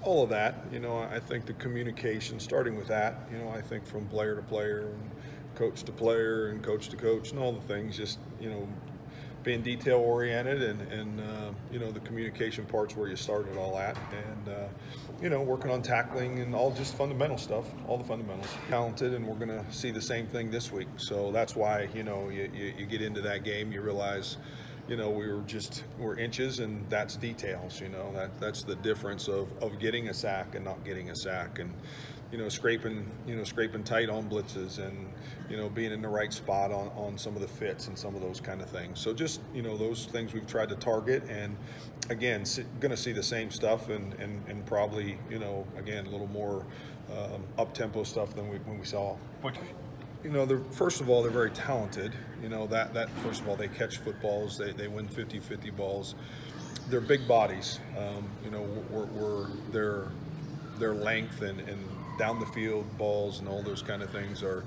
All of that, I think the communication, starting with that, I think from player to player and coach to player and coach to coach and all the things, just, being detail oriented and the communication part's where you started all at. And, working on tackling and all just fundamental stuff, all the fundamentals. Talented, and we're going to see the same thing this week. So that's why, you get into that game, you realize, we're inches, and that's details. That's the difference of getting a sack and not getting a sack, and scraping tight on blitzes, and being in the right spot on some of the fits and some of those kind of things. So just those things we've tried to target, and again, going to see the same stuff, and probably again a little more up tempo stuff than when we saw. First of all, they're very talented. That first of all, they catch footballs, they win 50-50 balls. They're big bodies. Their length and down the field balls and all those kind of things are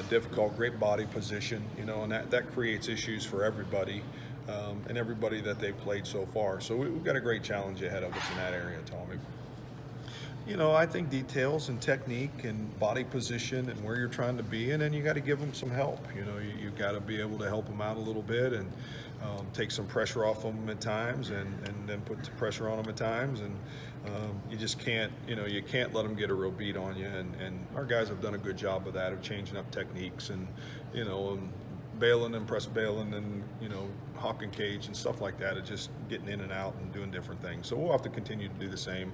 difficult. Great body position, and that creates issues for everybody, and everybody that they've played so far. So we've got a great challenge ahead of us in that area, Tommy. I think details and technique and body position and where you're trying to be, and then you got to give them some help. You've got to be able to help them out a little bit, and take some pressure off them at times, and then put the pressure on them at times, and you just can't, you can't let them get a real beat on you. And our guys have done a good job of that, of changing up techniques, and bailing and press bailing, and hawk and cage and stuff like that, of just getting in and out and doing different things. So we'll have to continue to do the same,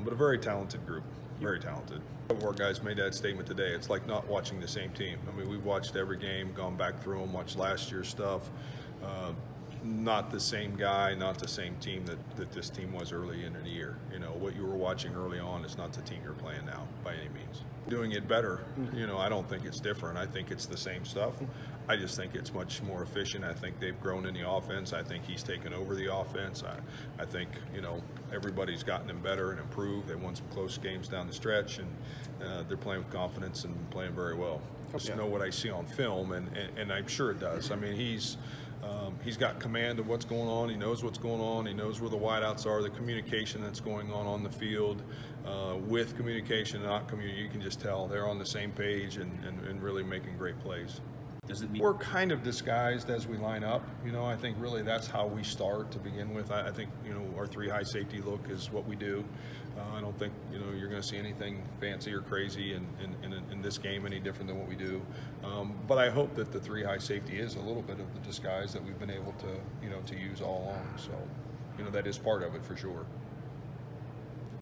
but a very talented group, very talented. Our guys made that statement today. It's like not watching the same team. I mean, we've watched every game, gone back through them, watched last year's stuff. Not the same guy, not the same team that this team was early in the year. What you were watching early on is not the team you're playing now by any means. Doing it better, I don't think it's different. I think it's the same stuff. I just think it's much more efficient. I think they've grown in the offense. I think he's taken over the offense. I think, everybody's gotten them better and improved. They won some close games down the stretch, and they're playing with confidence and playing very well. Just know what I see on film, and I'm sure it does. I mean, he's got command of what's going on. He knows what's going on. He knows where the wideouts are, the communication that's going on the field. With communication and not communication, you can just tell they're on the same page and really making great plays. Does it mean we're kind of disguised as we line up? I think really that's how we start to begin with. I think our three high safety look is what we do. I don't think you're going to see anything fancy or crazy in this game any different than what we do. But I hope that the three high safety is a little bit of the disguise that we've been able to to use all along. So that is part of it for sure.